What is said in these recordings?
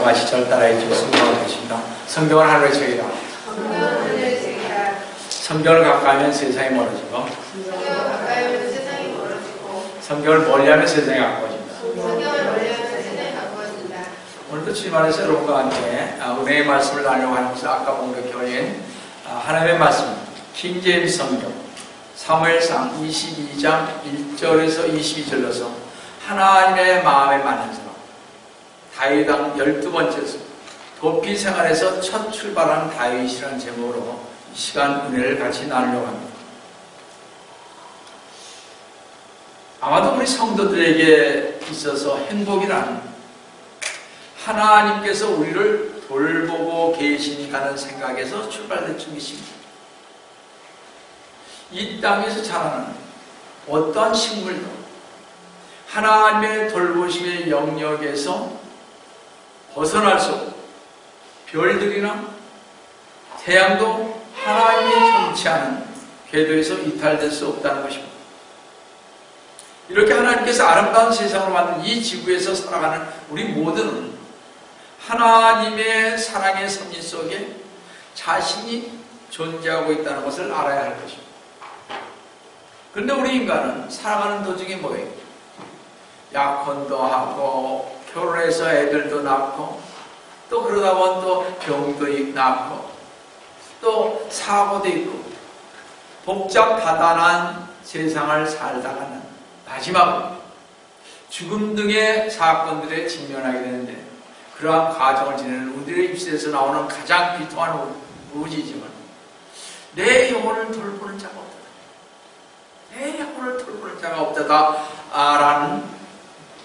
저와 같이 저를 따라해 주시기 바라겠습니다. 성경을 하루에 책이다. 성경을 가까이하면 세상이 멀어지고 성경을 멀리하면 세상이 가까워진다. 오늘도 주님 안에서 여러분과 함께 은혜의 말씀을 나누려고 하면서 아까 본 그 교인 하나님의 말씀 킹제임스 성경 사무엘상 22장 1절에서 22절로서 하나님의 마음에 맞는 사람 다윗왕 12번째서 도피 생활에서 첫 출발한 다윗이라는 제목으로 이 시간 은혜를 같이 나누려고 합니다. 아마도 우리 성도들에게 있어서 행복이란 하나님께서 우리를 돌보고 계시니까는 생각에서 출발된 것입니다. 이 땅에서 자라는 어떠한 식물도 하나님의 돌보심의 영역에서 벗어날 수 없고 별들이나 태양도 하나님이 통치하는 궤도에서 이탈될 수 없다는 것입니다. 이렇게 하나님께서 아름다운 세상으로 만든 이 지구에서 살아가는 우리 모두는 하나님의 사랑의 섭리 속에 자신이 존재하고 있다는 것을 알아야 할 것입니다. 그런데 우리 인간은 살아가는 도중에 뭐예요? 약혼도 하고 결혼해서 애들도 낳고 또 그러다 보면 또 병도 낳고 또 사고도 있고 복잡다단한 세상을 살다가는 마지막으로 죽음 등의 사건들에 직면하게 되는데 그러한 과정을 지내는 우리의 입술에서 나오는 가장 비통한 우지지만 내 영혼을 돌보는 자가 없다. 내 영혼을 돌보는 자가 없다다 라는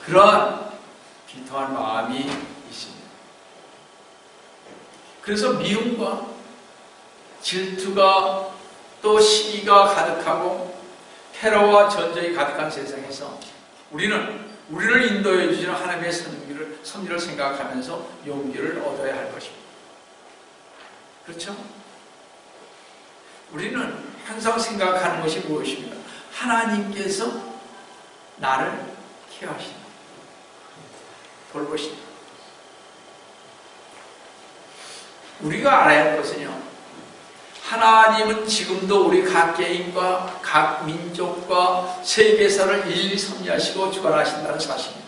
그러한 비통한 마음이 있습니다. 그래서 미움과 질투가 또 시기가 가득하고 테러와 전쟁이 가득한 세상에서 우리는 우리를 인도해 주시는 하나님의 섭리를 생각하면서 용기를 얻어야 할 것입니다. 그렇죠? 우리는 항상 생각하는 것이 무엇입니까? 하나님께서 나를 케어하신다. 돌보신다. 우리가 알아야 할 것은요, 하나님은 지금도 우리 각 개인과 각 민족과 세계사를 일일이 섭리하시고 주관하신다는 사실입니다.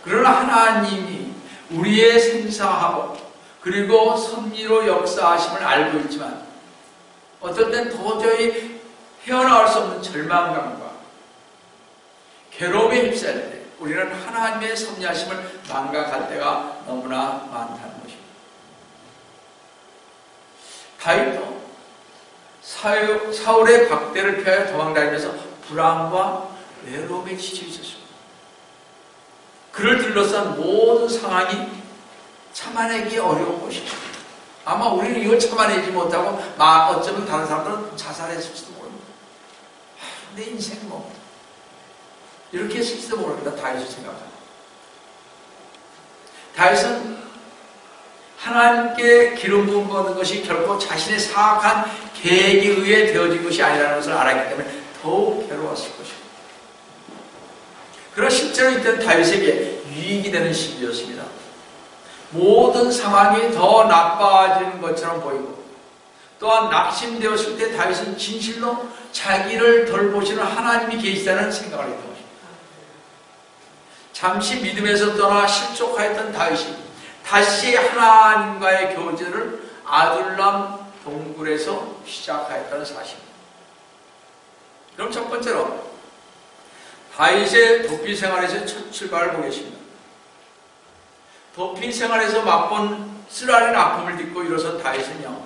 그러나 하나님이 우리의 생사하고 그리고 섭리로 역사하심을 알고 있지만 어떨 땐 도저히 헤어나올 수 없는 절망감과 괴로움에 휩싸일 때 우리는 하나님의 섭리하심을 망각할 때가 너무나 많다는 것입니다. 다윗도 사울의 박대를 피하여 도망다니면서 불안과 외로움에 지쳐 있었습니다. 그를 둘러싼 모든 상황이 참아내기 어려운 것입니다. 아마 우리는 이걸 참아내지 못하고 어쩌면 다른 사람들은 자살했을지도 모릅니다. 내 인생 뭐 이렇게 했을지도 모릅니다. 다윗을 생각합니다. 다윗은 하나님께 기름 부음 받는 것이 결코 자신의 사악한 계획에 의해 되어진 것이 아니라는 것을 알았기 때문에 더욱 괴로웠을 것입니다. 그러나 실제로 이때는 다윗에게 유익이 되는 시기였습니다. 모든 상황이 더 나빠지는 것처럼 보이고 또한 낙심되었을 때 다윗은 진실로 자기를 돌보시는 하나님이 계시다는 생각을 했던 것입니다. 잠시 믿음에서 떠나 실족하였던 다윗이 다시 하나님과의 교제를 아둘람 동굴에서 시작하였다는 사실입니다. 그럼 첫 번째로 다윗의 도피 생활에서 첫 출발을 보겠습니다. 도피 생활에서 맛본 쓰라린 아픔을 딛고 일어선 다윗은요,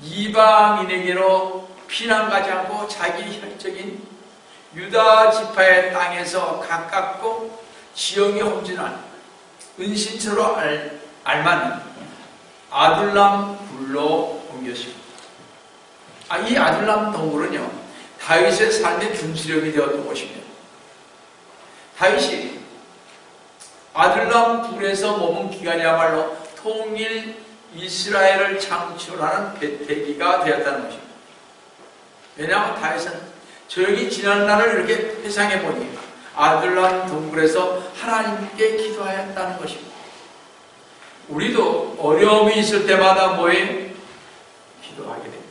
이방인에게로 피난 가지 않고 자기 혈적인 유다 지파의 땅에서 가깝고 지형이 험준한 은신처로 알맞는 아둘람 굴로 옮겼습니다. 이 아둘람 동굴은요, 다윗의 삶의 분수령이 되었던 곳입니다. 다윗이 아둘람 굴에서 머문 기간이야말로 통일 이스라엘을 창출하는 배태기가 되었다는 것입니다. 왜냐하면 다윗은 조용히 지난 날을 이렇게 회상해 보니 아둘람 동굴에서 하나님께 기도하였다는 것입니다. 우리도 어려움이 있을 때마다 뭐예요? 기도하게 됩니다.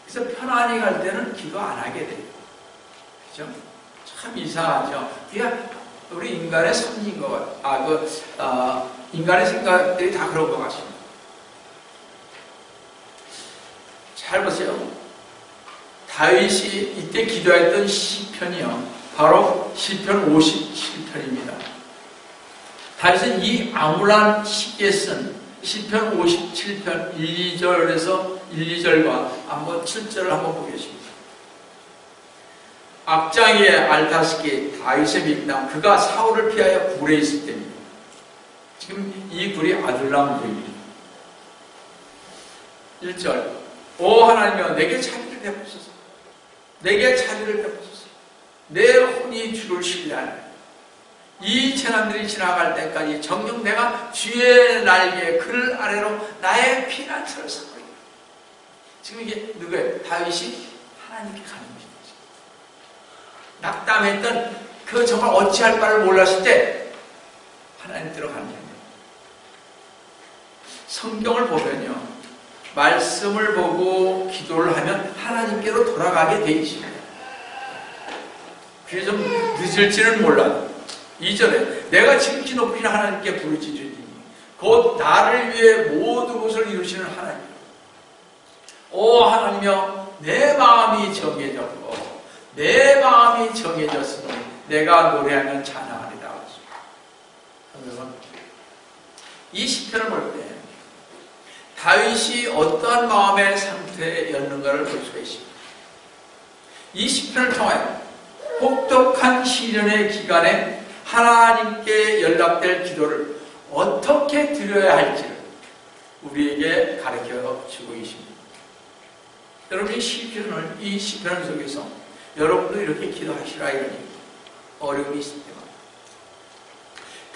그래서 편안히 갈 때는 기도 안 하게 돼요. 그죠? 참 이상하죠? 그냥 우리 인간의 섭리인 것 같아요. 인간의 생각들이 다 그런 것 같습니다. 잘 보세요. 다윗이 이때 기도했던 시편이요. 바로 시편 57편입니다. 다윗은 이 암울한 시기에 쓴 시편 57편 1, 2절과 한번 7절을 한번 보겠습니다. 악장의 알다스기 다윗의 밀당, 그가 사울을 피하여 굴에 있을 때입니다. 지금 이 굴이 아둘람 굴입니다. 1절, 오 하나님이여 내게 자비를 베푸소서. 내게 자비를 베푸소서. 내 혼이 주를 신뢰하네. 이 재난들이 지나갈 때까지 정녕 내가 주의 날개 글 아래로 나의 피난처를 삼으리라. 지금 이게 누구예요? 다윗이 하나님께 가는 것입니다. 낙담했던 그 정말 어찌할 바를 몰랐을 때 하나님 들어가는 겁니다. 성경을 보면요, 말씀을 보고 기도를 하면 하나님께로 돌아가게 되어 있습니다. 그게 좀 늦을지는 몰라도 2절에 내가 지극히 높이는 하나님께 부르짖으니 곧 나를 위해 모든 것을 이루시는 하나님, 오 하나님이여 내 마음이 정해졌고 내 마음이 정해졌으니 내가 노래하면 찬양하리라. 여러분, 이 시편을 볼 때 다윗이 어떠한 마음의 상태였는가를 볼 수가 있습니다. 이 시편을 통하여 혹독한 시련의 기간에 하나님께 연락될 기도를 어떻게 드려야 할지를 우리에게 가르쳐 주고 계십니다. 여러분, 이 시편 속에서 여러분도 이렇게 기도하시라 이러니 어려움이 있을 때마다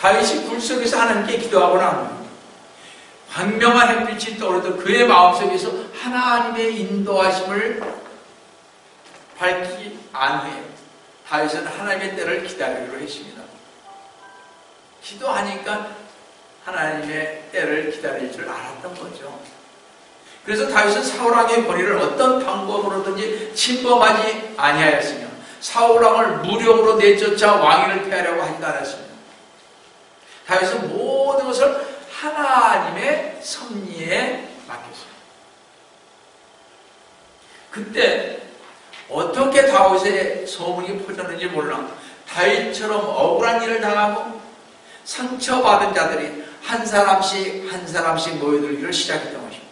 다윗이 굴 속에서 하나님께 기도하고 나면 광명한 햇빛이 떠오르던 그의 마음속에서 하나님의 인도하심을 밝히기 안후에 다윗은 하나님의 때를 기다리기로 했습니다. 기도하니까 하나님의 때를 기다릴 줄 알았던 거죠. 그래서 다윗은 사울왕의 권위를 어떤 방법으로든지 침범하지 아니하였으며 사울왕을 무력으로 내쫓아 왕위를 폐하려고 하지도 않았습니다. 다윗은 모든 것을 하나님의 섭리에 맡겼습니다. 그때 어떻게 다윗의 소문이 퍼졌는지 몰라 다윗처럼 억울한 일을 당하고 상처받은 자들이 한 사람씩 모여들기를 시작했던 것입니다.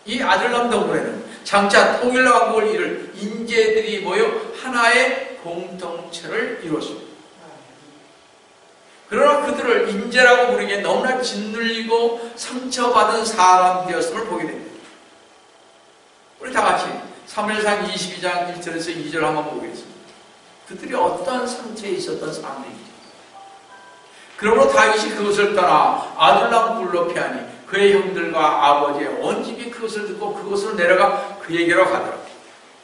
이 아둘람 동굴에는 장차 통일 왕국을 이룰 인재들이 모여 하나의 공동체를 이루었습니다. 그러나 그들을 인재라고 부르기에 너무나 짓눌리고 상처받은 사람들이었음을 보게 됩니다. 우리 다 같이 사무엘상 22장 1절에서 2절 한번 보겠습니다. 그들이 어떠한 상처에 있었던 사람들인지. 그러므로 다윗이 그것을 떠나 아둘람 굴로 피하니 그의 형들과 아버지의 온 집이 그것을 듣고 그것으로 내려가 그에게로 가더라.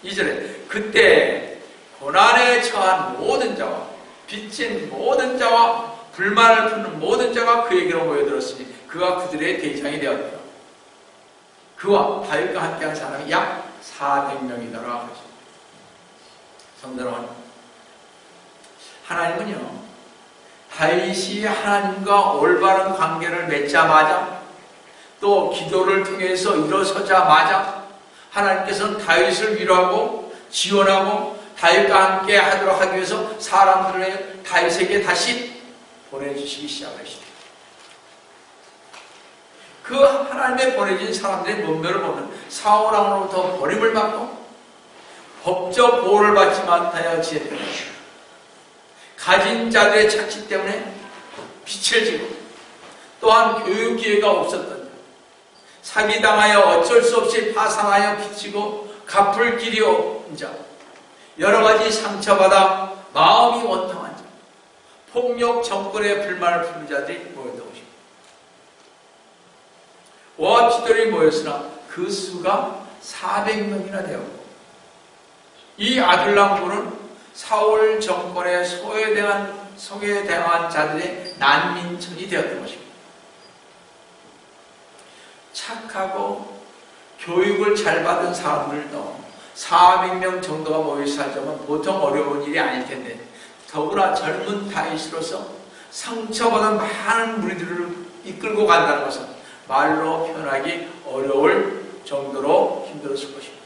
2절에 그때 고난에 처한 모든 자와 빚진 모든 자와 불만을 푸는 모든 자가 그에게로 모여들었으니 그가 그들의 대장이 되었다. 그와 다윗과 함께한 사람이 약 400명이더라. 성도 여러분, 하나님은요, 다윗이 하나님과 올바른 관계를 맺자마자 또 기도를 통해서 일어서자마자 하나님께서는 다윗을 위로하고 지원하고 다윗과 함께 하도록 하기 위해서 사람들을 다윗에게 다시 보내주시기 시작하십니다. 그 하나님의 보내진 사람들의 면면을 보면 사울왕으로부터 버림을 받고 법적 보호를 받지 못하여 지냈던 것입니다. 가진 자들의 착취 때문에 빚을 지고 또한 교육 기회가 없었던 자, 사기당하여 어쩔 수 없이 파산하여 빚지고 갚을 길이 없는 자, 여러 가지 상처받아 마음이 원통한 자, 폭력 정권의 불만을 품는 자들이 모였던 것입니다. 와 기도를 모였으나 그 수가 400명이나 되었고 이 아둘람군은 사울 정권의 소외당한 자들의 난민촌이 되었던 것입니다. 착하고 교육을 잘 받은 사람들도 400명 정도가 모여 살자면 보통 어려운 일이 아닐 텐데, 더구나 젊은 다윗으로서 상처받은 많은 무리들을 이끌고 간다는 것은 말로 표현하기 어려울 정도로 힘들었을 것입니다.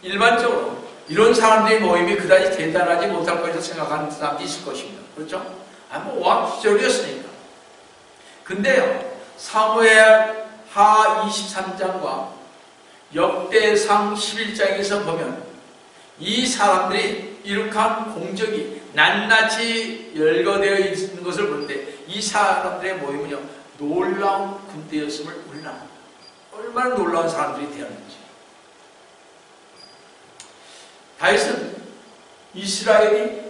일반적으로 이런 사람들의 모임이 그다지 대단하지 못할 것이라고 생각하는 사람도 있을 것입니다. 그렇죠? 왕 시절이었으니까. 근데요, 사무엘 하 23장과 역대상 11장에서 보면 이 사람들이 이룩한 공적이 낱낱이 열거되어 있는 것을 보는데, 이 사람들의 모임은요, 놀라운 군대였음을 우리는 압니다. 얼마나 놀라운 사람들이 되었는지. 다윗은 이스라엘이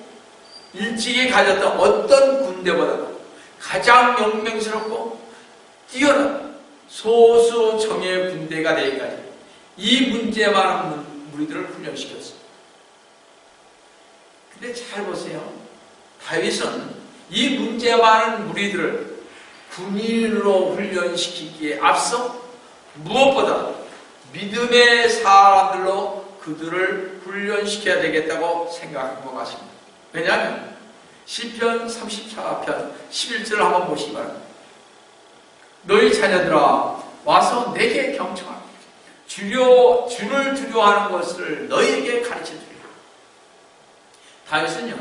일찍이 가졌던 어떤 군대보다도 가장 영맹스럽고 뛰어난 소수 정예 군대가 되기까지 이 문제만 없는 무리들을 훈련시켰습니다. 근데 잘 보세요. 다윗은 이 문제 많은 무리들을 군인으로 훈련시키기에 앞서 무엇보다 믿음의 사람들로 그들을 훈련시켜야 되겠다고 생각한 것 같습니다. 왜냐하면 시편 34편 11절을 한번 보시기 바랍니다. 너희 자녀들아 와서 내게 경청하라. 주를 두려워하는 것을 너희에게 가르쳐주리라. 다윗은요,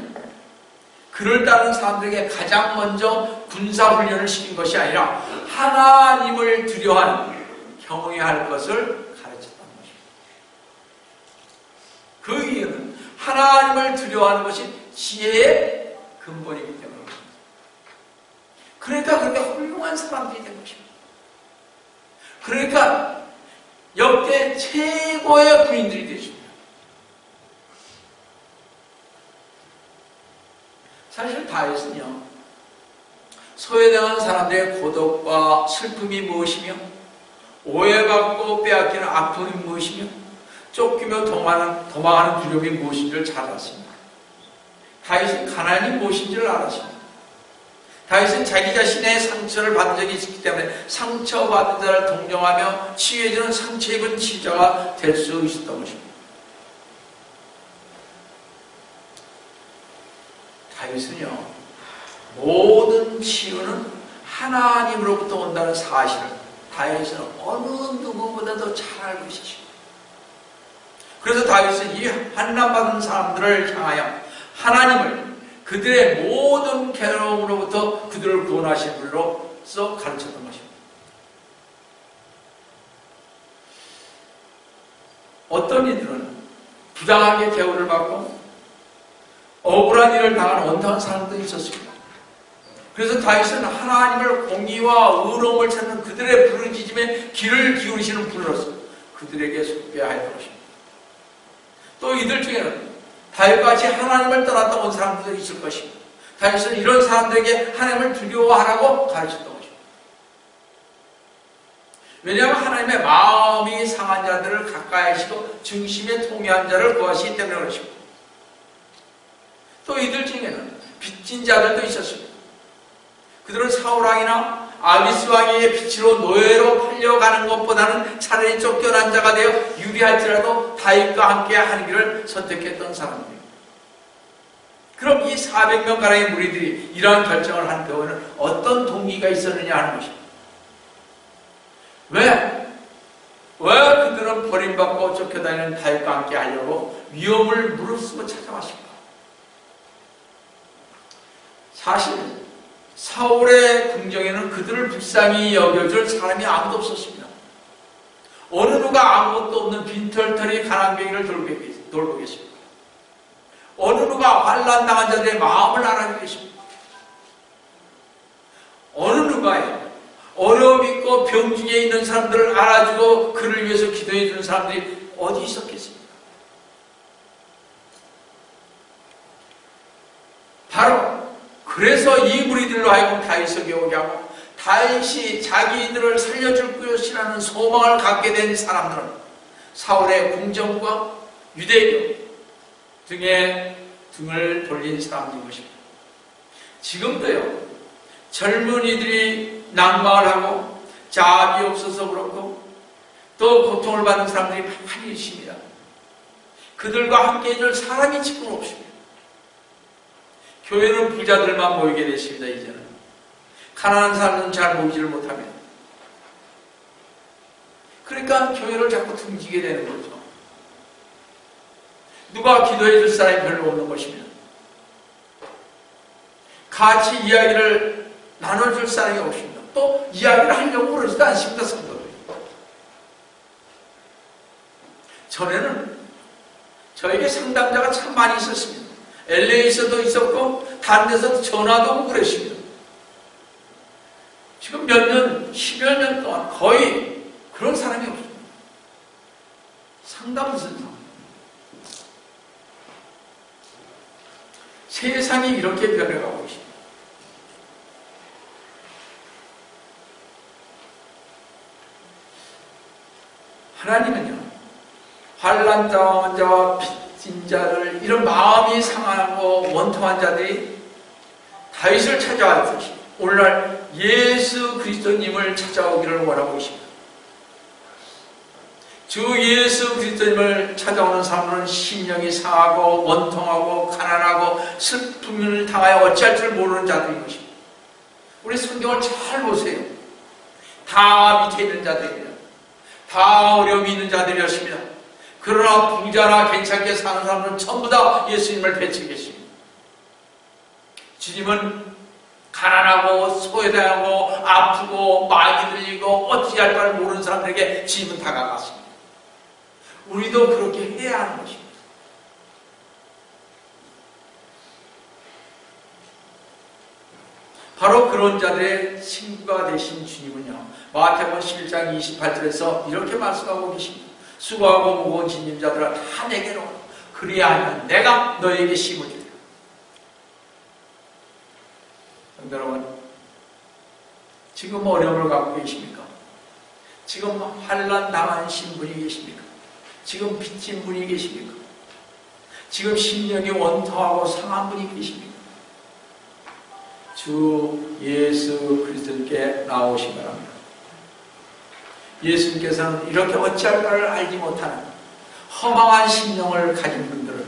그를 따르는 사람들에게 가장 먼저 군사훈련을 시킨 것이 아니라 하나님을 두려워하는, 경외할 것을 가르쳤다는 것입니다. 그 이유는 하나님을 두려워하는 것이 지혜의 근본이기 때문입니다. 그러니까 그렇게 훌륭한 사람들이 된 것입니다. 그러니까 역대 최고의 군인들이 되십니다. 사실 다윗은요, 소외당한 사람들의 고독과 슬픔이 무엇이며, 오해받고 빼앗기는 아픔이 무엇이며, 쫓기며 도망하는 두려움이 무엇인지를 잘 알았습니다. 다윗은 가난이 무엇인지를 알았습니다. 다윗은 자기 자신의 상처를 받은 적이 있기 때문에 상처받은 자를 동정하며 치유해주는 상처 입은 치유자가 될 수 있었던 것입니다. 다윗은요, 모든 치유는 하나님으로부터 온다는 사실을 다윗은 어느 누구보다도 잘 알고 있었습니다. 그래서 다윗은 이 환난받은 사람들을 향하여 하나님을 그들의 모든 괴로움으로부터 그들을 구원하신 분으로서 가르쳤던 것입니다. 어떤 이들은 부당하게 대우를 받고 억울한 일을 당한 원통한 사람들이 있었습니다. 그래서 다윗은 하나님을 공의와 의로움을 찾는 그들의 부르짖음에 귀를 기울이시는 분으로서 그들에게 속죄하여 할 것입니다. 또 이들 중에는 다윗같이 하나님을 떠났다 온 사람들도 있을 것입니다. 다윗은 이런 사람들에게 하나님을 두려워하라고 가르쳤던 것입니다. 왜냐하면 하나님의 마음이 상한 자들을 가까이 하시고 중심에 통해한 자를 구하시기 때문에 그렇습니다. 또 이들 중에는 빚진 자들도 있었습니다. 그들은 사울왕이나 아비스 왕의 빛으로 노예로 팔려가는 것보다는 차라리 쫓겨난 자가 되어 유리할지라도 다윗과 함께 하는 길을 선택했던 사람들입니다. 그럼 이 400명 가량의 무리들이 이러한 결정을 한 데에는 어떤 동기가 있었느냐 하는 것입니다. 왜 그들은 버림받고 쫓겨다니는 다윗과 함께 하려고 위험을 무릅쓰고 찾아왔습니까? 사실 사울의 궁정에는 그들을 불쌍히 여겨줄 사람이 아무도 없었습니다. 어느 누가 아무것도 없는 빈털터리 가난뱅이를 돌보고 계십니다. 어느 누가 환난당한 자들의 마음을 알아주고 계십니다. 어느 누가요, 어려움 있고 병 중에 있는 사람들을 알아주고 그를 위해서 기도해 주는 사람들이 어디 있었겠습니까? 바로 그래서 이 무리들로 하여금 다윗에게 오게 하고 다윗이 자기들을 살려줄 것이라는 소망을 갖게 된 사람들은 사울의 궁정과 유대교 등에 등을 돌린 사람들인 것입니다. 지금도요, 젊은이들이 낙마를 하고 자비 없어서 그렇고 또 고통을 받는 사람들이 많이 있습니다. 그들과 함께 해줄 사람이 지금 없습니다. 교회는 부자들만 모이게 됐습니다. 이제는 가난한 사람은 잘 모이지를 못합니다. 그러니까 교회를 자꾸 등지게 되는 거죠. 누가 기도해 줄 사람이 별로 없는 것입니다. 같이 이야기를 나눠줄 사람이 없습니다. 또 이야기를 하려고 그러지도 않습니다. 성도들이. 전에는 저에게 상담자가 참 많이 있었습니다. LA에서도 있었고 다른 데서도 전화도 오고 그랬습니다. 지금 몇 년, 10여 년 동안 거의 그런 사람이 없습니다. 상담센터. 세상이 이렇게 변해가고 있습니다. 하나님은요, 환난 당한 자와 빚진 자들, 이런 마음이 상하고 원통한 자들이 다윗을 찾아왔듯이 오늘날 예수 그리스도님을 찾아오기를 원하고 계십니다. 주 예수 그리스도님을 찾아오는 사람은 심령이 상하고 원통하고 가난하고 슬픔을 당하여 어찌할 줄 모르는 자들인 것입니다. 우리 성경을 잘 보세요. 다 밑에 있는 자들입니다. 다 어려움이 있는 자들이었습니다. 그러나 부자나 괜찮게 사는 사람은 전부 다 예수님을 배치고 계십니다. 주님은 가난하고 소외당하고 아프고 마음이 들리고 어찌할 바를 모르는 사람들에게 주님은 다가갔습니다. 우리도 그렇게 해야 하는 것입니다. 바로 그런 자들의 친구가 되신 주님은요, 마태복음 11장 28절에서 이렇게 말씀하고 계십니다. 수고하고 무거운 짐진 자들아 다 내게로 오라. 그리하면 내가 너에게 쉼을 주리라. 여러분, 지금 어려움을 갖고 계십니까? 지금 환난 당하신 분이 계십니까? 지금 빚진 분이 계십니까? 지금 심령이 원통하고 상한 분이 계십니까? 주 예수 그리스도께 나오시 바랍니다. 예수님께서는 이렇게 어찌할 바를 알지 못하는 허망한 심령을 가진 분들을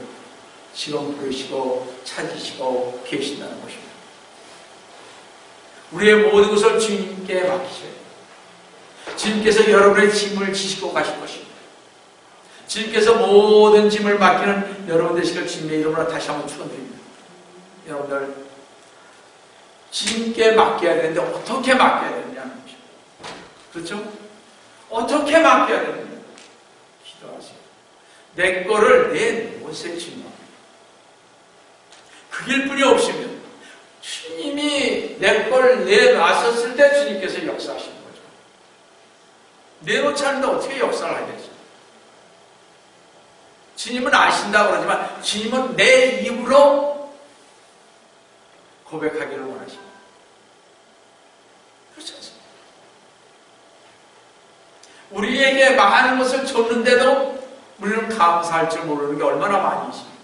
지금 부르시고 찾으시고 계신다는 것입니다. 우리의 모든 것을 주님께 맡기셔야 됩니다. 주님께서 여러분의 짐을 지시고 가실 것입니다. 주님께서 모든 짐을 맡기는 여러분 되시길 주님의 이름으로 다시 한번 축원드립니다. 여러분들 주님께 맡겨야 되는데 어떻게 맡겨야 되느냐는 것입니다. 그렇죠? 어떻게 맡겨야 되느냐? 기도하세요. 내 거를 내 못에 주님. 그 길뿐이 없으면 주님이 내 걸 내놨었을 때 주님께서 역사하시는 거죠. 내놓지 않는데 어떻게 역사를 하겠어요? 주님은 아신다고 그러지만 주님은 내 입으로 고백하기를 원하십니다. 그렇지 않습니까? 우리에게 많은 것을 줬는데도 우리는 감사할 줄 모르는 게 얼마나 많이 있습니까?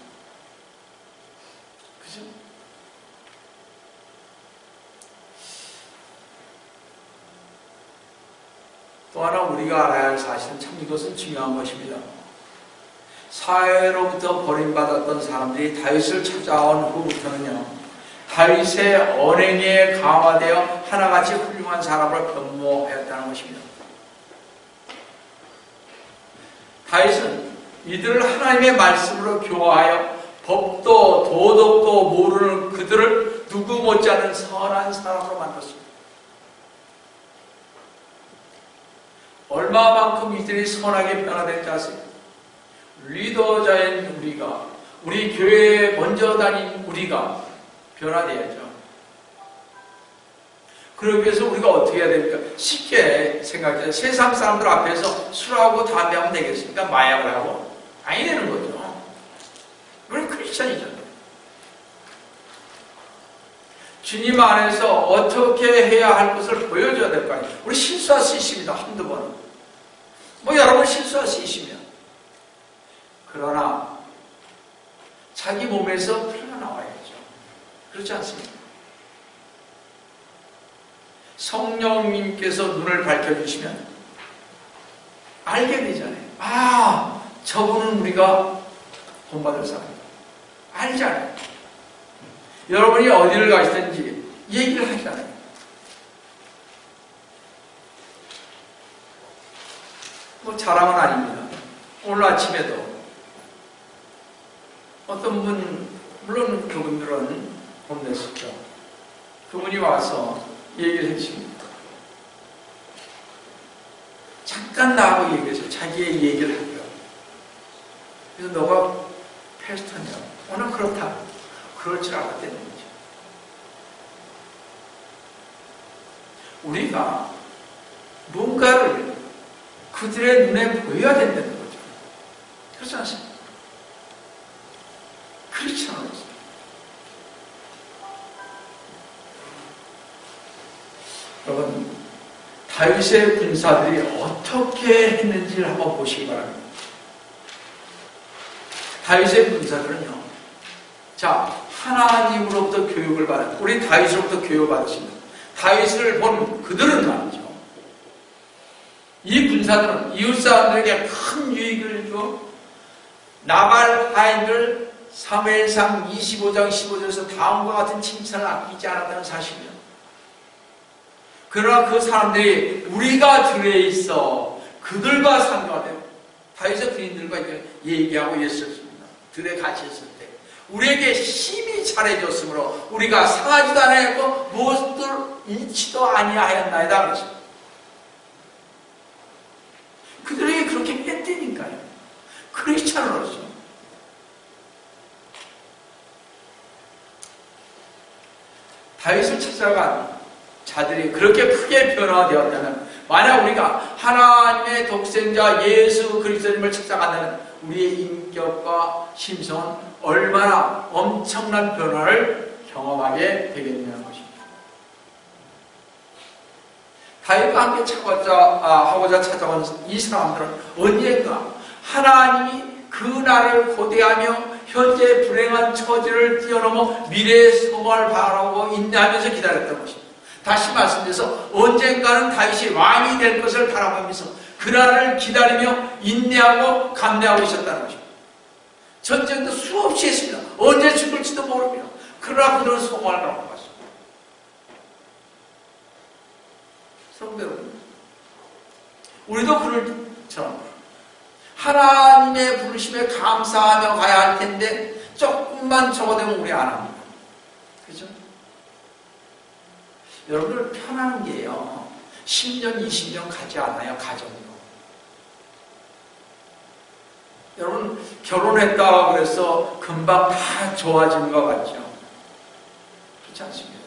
그죠? 또 하나 우리가 알아야 할 사실은 참 이것은 중요한 것입니다. 사회로부터 버림받았던 사람들이 다윗을 찾아온 후부터는요, 다윗의 언행에 강화되어 하나같이 훌륭한 사람으로 변모하였다는 것입니다. 다윗은 이들을 하나님의 말씀으로 교화하여 법도 도덕도 모르는 그들을 누구 못지않은 선한 사람으로 만들었습니다. 얼마만큼 이들이 선하게 변화된지 아세요? 리더자인 우리가, 우리 교회에 먼저 다닌 우리가 변화돼야죠. 그러기 위해서 우리가 어떻게 해야 됩니까? 쉽게 생각해요. 세상 사람들 앞에서 술하고 담배하면 되겠습니까? 마약을 하고? 아니 되는 거죠. 우리는 크리스천이죠. 주님 안에서 어떻게 해야 할 것을 보여줘야 될 거 아니에요. 우리 실수할 수 있습니다. 한두 번. 뭐 여러분 실수할 수 있으면. 그러나 자기 몸에서 풀려나와야죠. 그렇지 않습니까? 성령님께서 눈을 밝혀주시면 알게 되잖아요. 아, 저분은 우리가 본받을 사람이다. 알잖아요. 여러분이 어디를 가시든지 얘기를 하잖아요. 뭐 자랑은 아닙니다. 오늘 아침에도 어떤 분, 물론 그분들은 혼냈었죠. 그분이 와서 얘기를 해주십니다. 잠깐 나하고 얘기해서 자기의 얘기를 하고요. 그래서 너가 패스터냐? 오늘 그렇다. 그럴 줄 알았다는 거죠. 우리가 뭔가를 그들의 눈에 보여야 된다는 거죠. 그렇지 않습니까? 그렇지 않았습니다. 여러분, 다윗의 군사들이 어떻게 했는지를 한번 보시기 바랍니다. 다윗의 군사들은요, 자, 하나님으로부터 교육을 받은, 우리 다윗으로부터 교육을 받았습니다. 다윗을 본 그들은 말이죠. 이 군사들은 이웃 사람들에게 큰 유익을 줘 나발 하인을 사무엘상 25장 15절에서 다음과 같은 칭찬을 아끼지 않았다는 사실이에요. 그러나 그 사람들이 우리가 들에 있어 그들과 상관해요. 다윗의 군인들과 얘기하고 있었습니다. 들에 같이 있을 때 우리에게 힘이 잘해줬으므로 우리가 상하지도 않았고 무엇을 잃지도 아니하였나이다 그랬습니다. 그들에게 그렇게 했다니까요. 크리스찬으로서. 다윗을 찾아간 자들이 그렇게 크게 변화되었다면, 만약 우리가 하나님의 독생자 예수 그리스도님을 찾아간다면 우리의 인격과 심성은 얼마나 엄청난 변화를 경험하게 되겠냐는 것입니다. 다윗과 함께 하고자 찾아온 이 사람들은 언젠가 하나님이 그 날을 고대하며 현재 불행한 처지를 뛰어넘어 미래의 성공을 바라고 인내하면서 기다렸던 것입니다. 다시 말씀드려서 언젠가는 다윗이 왕이 될 것을 바라보면서 그 날을 기다리며 인내하고 감내하고 있었다는 것입니다. 전쟁도 수없이 했습니다. 언제 죽을지도 모릅니다. 그러나 그들은 성공을 바라고 갔습니다. 성도 여러분, 우리도 그들처럼 하나님의 부르심에 감사하며 가야 할 텐데 조금만 적어되면 우리 안 합니다. 그죠? 여러분들 편한 게요, 10년, 20년 가지 않아요, 가정으로. 여러분, 결혼했다 그래서 금방 다 좋아지는 것 같죠? 그렇지 않습니다.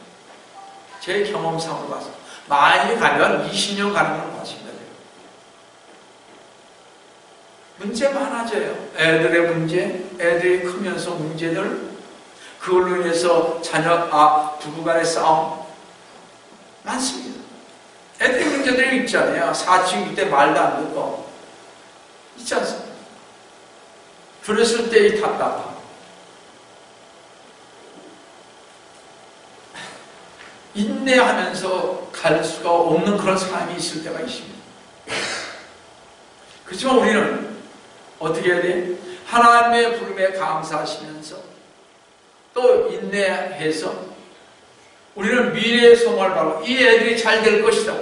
제 경험상으로 봐서 많이 가면 20년 가는 걸 봤습니다. 문제 많아져요. 애들의 문제, 애들이 크면서 문제들, 그걸로 인해서 부부간의 싸움 많습니다. 애들의 문제들이 있잖아요. 사춘기 때 말도 안 듣고 있지 않습니까? 그랬을 때의 답답함, 인내하면서 갈 수가 없는 그런 사람이 있을 때가 있습니다. 그렇지만 우리는 어떻게 해야 돼? 하나님의 부름에 감사하시면서 또 인내해서 우리는 미래의 소망을 바라고, 이 애들이 잘 될 것이다.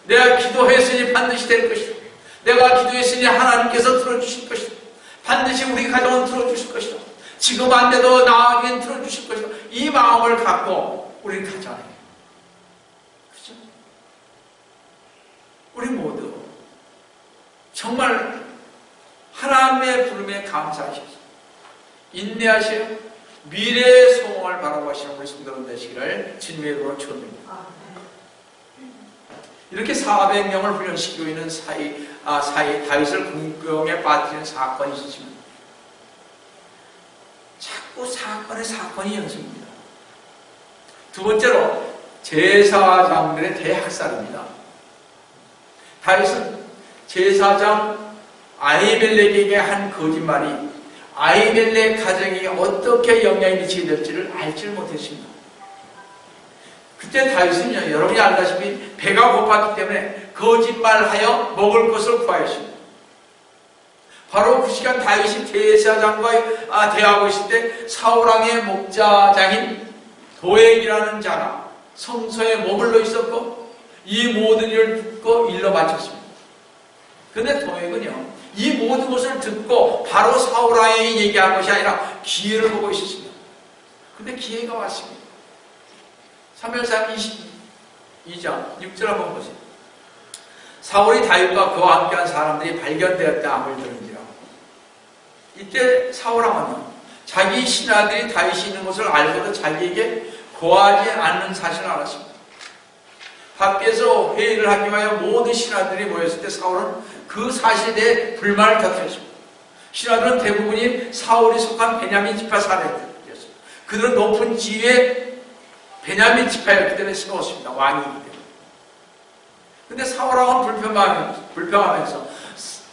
내가 기도했으니 반드시 될 것이다. 내가 기도했으니 하나님께서 들어주실 것이다. 반드시 우리 가정은 들어주실 것이다. 지금 안 돼도 나에겐 들어주실 것이다. 이 마음을 갖고 우리는 가잖아요. 그렇죠? 우리 모두 정말 하나님의 부름에 감사하셔서 인내하셔 미래의 소망을 바라고 하시는 우리 성도들 되시기를 주님의 이름으로 축원드립니다. 이렇게 400명을 훈련시키고 있는 사이 다윗을 궁병에 빠뜨리는 사건이 있었습니다. 자꾸 사건이 연습입니다. 두 번째로 제사장들의 대학살입니다. 다윗은 제사장 아히멜렉에게 한 거짓말이 아히멜렉 가정이 어떻게 영향을 미치게 될지를 알지 못했습니다. 그때 다윗은요, 여러분이 알다시피 배가 고팠기 때문에 거짓말하여 먹을 것을 구하였습니다. 바로 그 시간 다윗이 대제사장과 대하고 있을 때 사울왕의 목자장인 도액이라는 자가 성소에 머물러 있었고 이 모든 일을 듣고 일러 바쳤습니다. 그런데 도액은요, 이 모든 것을 듣고 바로 사울왕에게 얘기한 것이 아니라 기회를 보고 있었습니다. 그런데 기회가 왔습니다. 사무엘상 22장 6절 한번 보세요. 사울이 다윗과 그와 함께한 사람들이 발견되었다 함을 들은지라. 이때 사울왕은 자기 신하들이 다윗이 있는 것을 알고도 자기에게 고하지 않는 사실을 알았습니다. 밖에서 회의를 하기 위하여 모든 신하들이 모였을 때 사울은 그 사실에 대해 불만을 터뜨렸습니다. 신하들은 대부분이 사울이 속한 베냐민 지파 사람들이었습니다. 그들은 높은 지위에 베냐민 지파였기 때문에 세웠습니다. 왕이기 때문에. 근데 사울왕은 불평하면서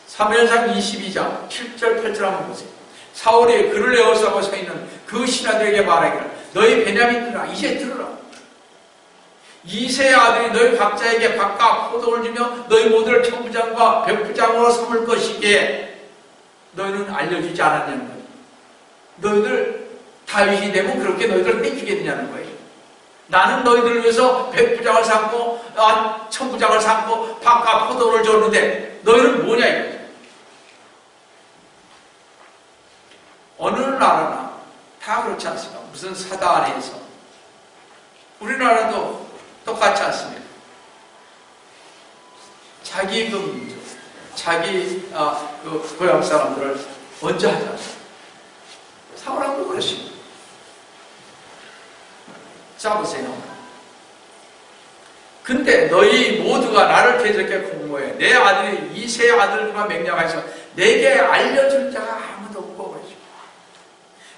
사무엘상 22장 7절 8절 한번 보세요. 사울이 그를 에워싸고 서 있는 그 신하들에게 말하기를 너희 베냐민들아 이제 들으라. 이세의 아들이 너희 각자에게 밥과 포도를 주며 너희 모두를 천부장과 백부장으로 삼을 것이기에 너희는 알려주지 않았냐는 거예요. 너희들 다윗이 되면 그렇게 너희들 해주겠느냐는 거예요. 나는 너희들을 위해서 백부장을 삼고 천부장을 삼고 밥과 포도를 줬는데 너희는 뭐냐 이거죠. 어느 나라나 다 그렇지 않습니까? 무슨 사다 안에서 우리나라도 똑같지 않습니다. 자기 그 민족, 자기 그 고향 사람들을 먼저 하지 않습니다. 사울왕도 그렇습니다. 자 보세요. 근데 너희 모두가 나를 대적해 공모해 내 아들이 이세 아들과 맹약하여서 내게 알려줄 자가 아무도 없고 그러죠.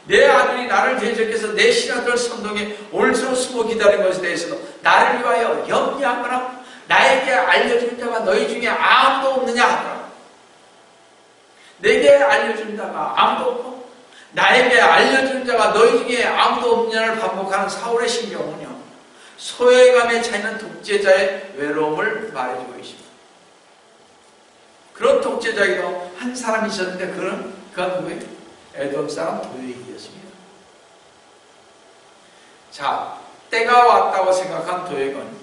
내 아들이 나를 대적해서 내 신하들 선동에 올수록 숨어 기다린 것에 대해서도 나를 위하여 염려하거나 나에게 알려줄 자가 너희 중에 아무도 없느냐 하더라. 내게 알려줄 자가 아무도 없고 나에게 알려준 자가 너희 중에 아무도 없느냐를 반복하는 사울의 신경은요, 소외감에 차있는 독재자의 외로움을 말해주고 있습니다. 그런 독재자에게도 한 사람이 있었는데 그가 누구예요? 에돔 사람 도액이었습니다. 자, 때가 왔다고 생각한 도액은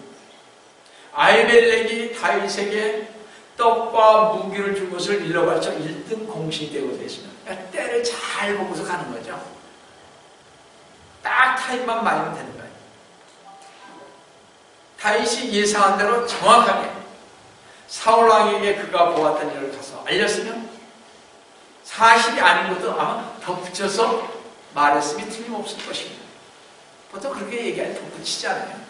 아히멜렉이 다윗에게 떡과 무기를 준 것을 일러바쳐 1등 공신되고 있습니다. 그러니까 때를 잘 보고서 가는 거죠. 딱 타임만 맞으면 되는 거예요. 다윗이 예상한 대로 정확하게 사울왕에게 그가 보았던 일을 가서 알렸으면 사실이 아닌 것도 아마 덧붙여서 말했음이 틀림없을 것입니다. 보통 그렇게 얘기하면 덧붙이지 않아요.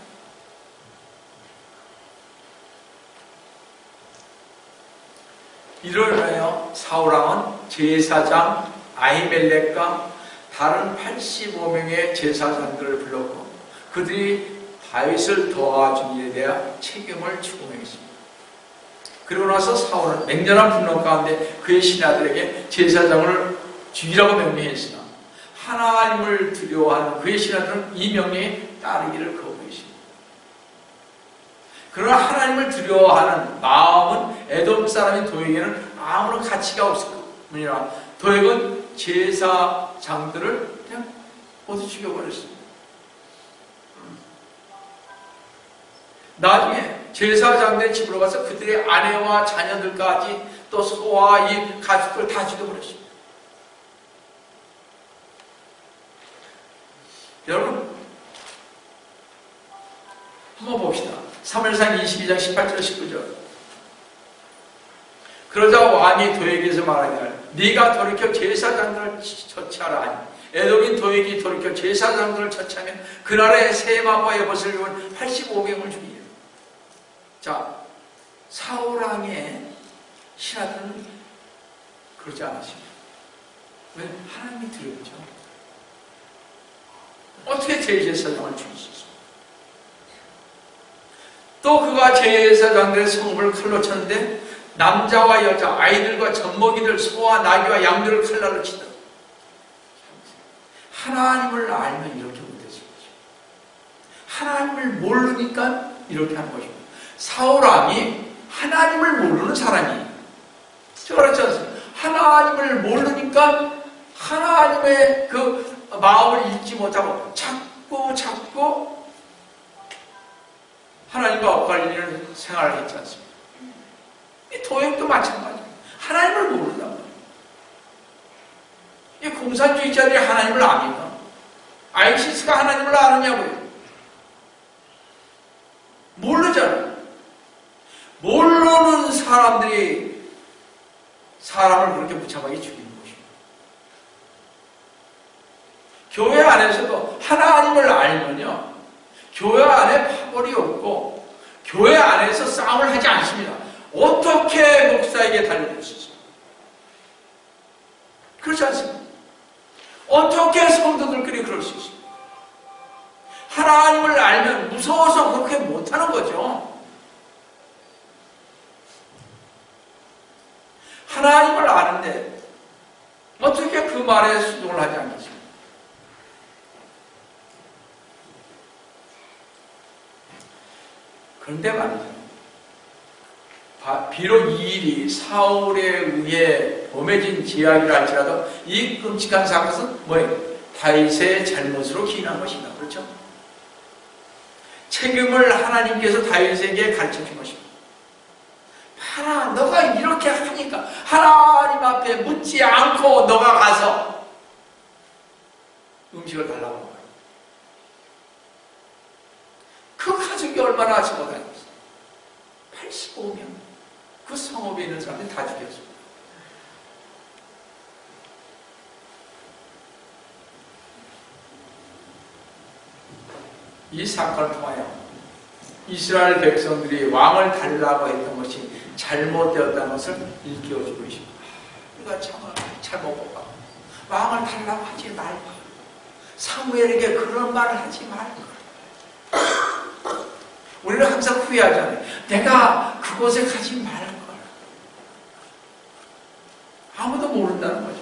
이를 위하여 사울왕은 제사장 아히멜렉과 다른 85명의 제사장들을 불렀고 그들이 다윗을 도와준 일에 대한 책임을 추궁했습니다. 그리고 나서 사울은 맹렬한 분노 가운데 그의 신하들에게 제사장을 죽이라고 명령했으나 하나님을 두려워하는 그의 신하들은 이 명령에 따르기를 거부했습니다. 그러나 하나님을 두려워하는 마음은 에돔 사람인 도액에는 아무런 가치가 없습니다. 도액은 제사장들을 그냥 모두 죽여버렸습니다. 나중에 제사장들의 집으로 가서 그들의 아내와 자녀들까지 또 소와 이 가축들 다 죽여버렸습니다. 여러분 한번 봅시다. 사무엘상 22장 18절 19절. 그러자 왕이 도액에게서 말하기를 네가 돌이켜 제사장들을 처치하라 하니 에돔인 도액이 돌이켜 제사장들을 처치하면 그날에 세마와 여봇을 입은 85명을 죽이리라. 자, 사울왕의 신하들은 그러지 않았습니다. 왜? 하나님이 두렵죠. 어떻게 제사장을 죽일 수 있습니까? 또 그가 제사장들의 성읍을 칼로 쳤는데 남자와 여자, 아이들과 젖먹이들, 소와 나귀와 양들을 칼날로 치더라. 하나님을 알면 이렇게 못했을 거죠. 하나님을 모르니까 이렇게 하는 것입니다. 사울왕이 하나님을 모르는 사람이에요. 그렇지 않습니까? 하나님을 모르니까 하나님의 그 마음을 읽지 못하고 자꾸 하나님과 엇갈리는 생활을 했지 않습니까? 이 도형도 마찬가지입니다. 하나님을 모른단 말이에요. 이 공산주의자들이 하나님을 압니까? 아이시스가 하나님을 아느냐고요? 모르잖아요. 모르는 사람들이 사람을 그렇게 무참하게 죽이는 것입니다. 교회 안에서도 하나님을 알면요, 교회 안에 파벌이 없고 교회 안에서 싸움을 하지 않습니다. 어떻게 목사에게 달려들 수 있어요? 그렇지 않습니까? 어떻게 성도들끼리 그럴 수 있어요? 하나님을 알면 무서워서 그렇게 못하는 거죠. 하나님을 아는데 어떻게 그 말에 순종을 하지 않겠습니까? 그런데 말이죠. 비록 이 일이 사울에 의해 범해진 죄악이라 할지라도 이 끔찍한 사건은 뭐예요? 다윗의 잘못으로 기인한 것입니다. 그렇죠? 책임을 하나님께서 다윗에게 가르쳐 준 것입니다. 봐라, 너가 이렇게 하니까 하나님 앞에 묻지 않고 너가 가서 음식을 달라고 하는 거예요. 그 가족이 얼마나 죽어다녔어요. 85명. 그 성읍에 있는 사람들이 다 죽였습니다. 이 사건을 통하여 이스라엘 백성들이 왕을 달라고 했던 것이 잘못되었다는 것을 일깨워주고 있습니다. 우리가 잘못 보고 왕을 달라고 하지 말고 사무엘에게 그런 말을 하지 말고 우리는 항상 후회하잖아요. 내가 그곳에 가지 말걸. 아무도 모른다는 거죠.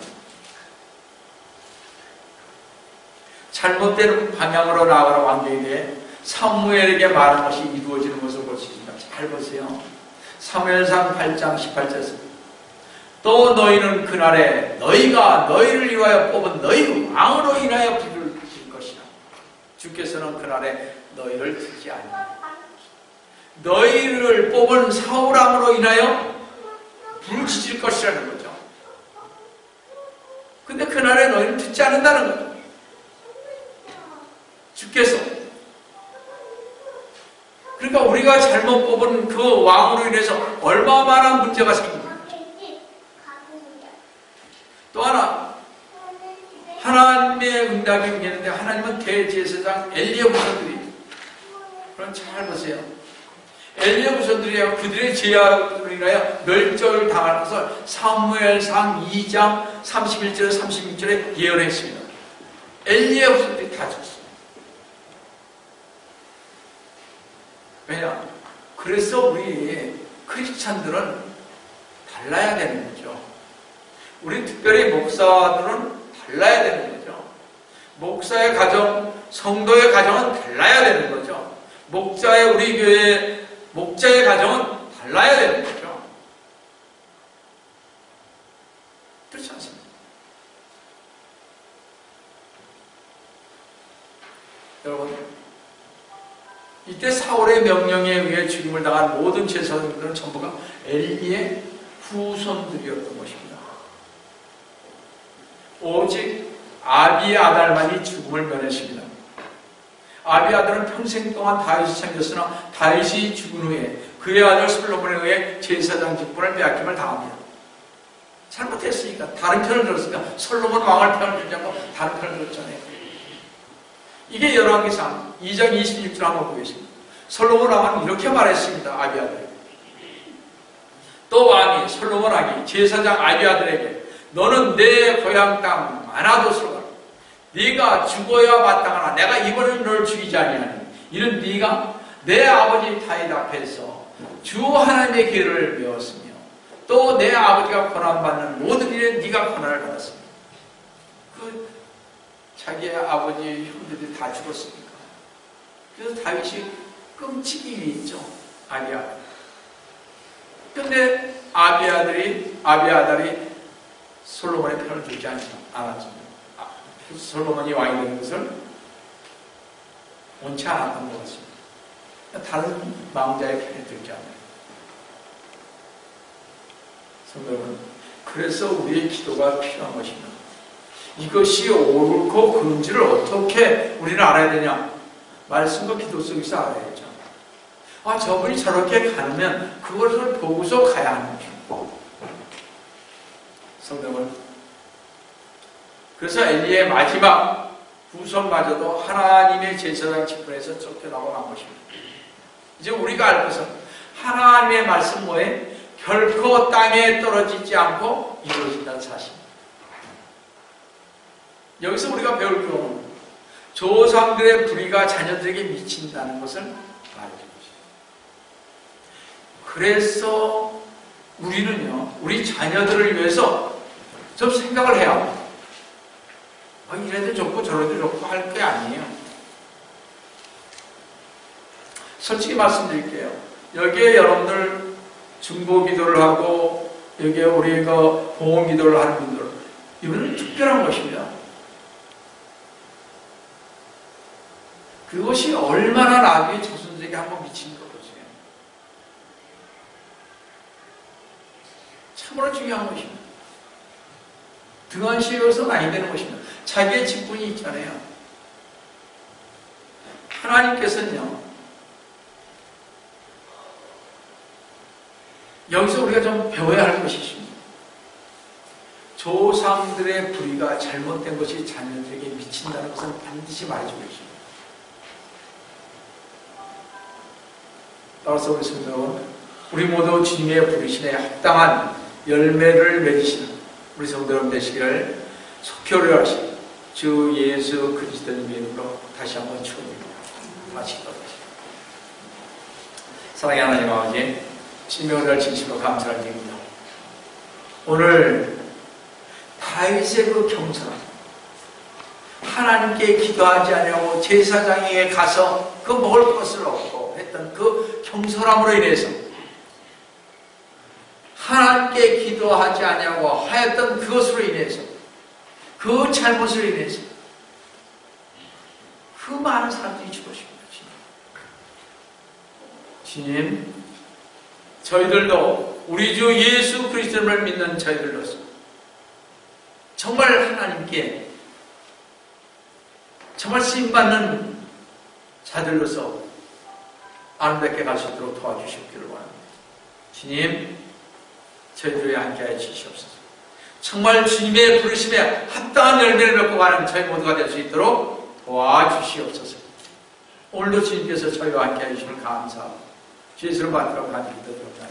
잘못된 방향으로 나아가는 왕정에 대해 사무엘에게 말한 것이 이루어지는 것을 볼 수 있습니다. 잘 보세요. 사무엘상 8장 18절에서 또 너희는 그날에 너희가 너희를 위하여 뽑은 너희 왕으로 인하여 불을 질 것이라. 주께서는 그날에 너희를 듣지 아니하리라. 너희를 뽑은 사울왕으로 인하여 불을 지질 것이라는 거죠. 근데 그날에 너희는 듣지 않는다는 거죠. 주께서. 그러니까 우리가 잘못 뽑은 그 왕으로 인해서 얼마나 문제가 생깁니다. 또 하나, 하나님의 응답이 있는데 하나님은 대제사장 엘리야 부사들이, 그럼 잘 보세요. 엘리야 부사들이 그들의 죄악으로 인하여 멸절을 당하는 것을 사무엘상 2장 31절 36절에 예언했습니다. 엘리야 부사들이 다 죽었습니다. 왜냐? 그래서 우리 크리스찬들은 달라야 되는 거죠. 우리 특별히 목사들은 달라야 되는 거죠. 목사의 가정, 성도의 가정은 달라야 되는 거죠. 목자의 우리 교회 목자의 가정은 달라야 되는 거죠. 그렇지 않습니까? 여러분, 이때 사울의 명령에 의해 죽임을 당한 모든 제사장들은 전부가 엘리의 후손들이었던 것입니다. 오직 아비아달만이 죽음을 면했습니다. 아비아달은 평생 동안 다윗이 챙겼으나 다윗이 죽은 후에 그의 아들 솔로몬에 의해 제사장 직분을 빼앗김을 당합니다. 잘못했으니까, 다른 편을 들었으니까 솔로몬 왕을 편을 들지 않고 다른 편을 들었잖아요. 이게 열왕기상 2장 26절 한번 보겠습니다. 솔로몬 왕은 이렇게 말했습니다. 아비아들. 또 왕이, 솔로몬 왕이 제사장 아비아들에게 너는 내 고향 땅 마나도스로 가라. 네가 죽어야 마땅하나 내가 이번에는 너를 죽이지 아니하니 이는 네가 내 아버지 다윗 앞에서 주 하나님의 길을 배웠으며 또 내 아버지가 고난받는 모든 일에 네가 고난을 받았습니다. 자기의 아버지 형들이 다 죽었으니까 그래서 다윗이 끔찍이 위했죠. 아비아달. 근데 아비아달이 솔로몬의 편을 들지 않았습니다. 솔로몬이 왕이 되는 것을 원치 않았던 것 같습니다. 다른 망자의 편을 들지 않아요. 성도 여러분, 그래서 우리의 기도가 필요한 것입니다. 이것이 옳고 그른지를 어떻게 우리는 알아야 되냐? 말씀과 기도 속에서 알아야죠. 저분이 저렇게 가면 그것을 보고서 가야 하는 거죠. 성도 여러분, 그래서 엘리의 마지막 후손마저도 하나님의 제사장 직분에서 쫓겨나고 난 것입니다. 이제 우리가 알 것은 하나님의 말씀 뭐에 결코 땅에 떨어지지 않고 이루어진다는 사실입니다. 여기서 우리가 배울 교훈은 조상들의 불의가 자녀들에게 미친다는 것을 말해주는 것입니다. 그래서 우리는요, 우리 자녀들을 위해서 좀 생각을 해야 합니다. 이래도 좋고 저래도 좋고 할 게 아니에요. 솔직히 말씀드릴게요. 여기에 여러분들 중보 기도를 하고 여기에 우리가 봉헌 기도를 하는 분들, 이거는 특별한 것입니다. 그것이 얼마나 나중에 자손들에게 한번 미치는 것 보세요. 참으로 중요한 것입니다. 등한시여서 많이 되는 것입니다. 자기의 직분이 있잖아요. 하나님께서는요, 여기서 우리가 좀 배워야 할 것이 있습니다. 조상들의 불의가 잘못된 것이 자녀들에게 미친다는 것은 반드시 말해주고 있습니다. 따라서 우리 성도 여러분, 우리 모두 주님의 부르심에 합당한 열매를 맺으시는 우리 성도 여러분 되시기를 속히 하시고 주 예수 그리스도의 이름으로 다시 한번 축원드립니다. 같이 기도하겠습니다. 사랑의 하나님 아버지, 주님의 은혜를 진심으로 감사를 드립니다. 오늘 다윗의 그 경솔함, 하나님께 기도하지 않으려고 제사장에게 가서 그 먹을 것을 얻고 했던 그 경솔함으로 인해서 하나님께 기도하지 않으려고 하였던 그것으로 인해서 그 잘못으로 인해서 그 많은 사람들이 죽었습니다. 주님, 저희들도 우리 주 예수 그리스도를 믿는 저희들로서 정말 하나님께 정말 쓰임받는 자들로서 아름답게 갈 수 있도록 도와주시기를 원합니다. 주님, 저희들에게 함께하여 주시옵소서. 정말 주님의 부르심에 합당한 열매를 맺고 가는 저희 모두가 될 수 있도록 도와주시옵소서. 오늘도 주님께서 저희와 함께해 주시면 감사합니다. 주 예수를 받들어 간절히 기도드립니다.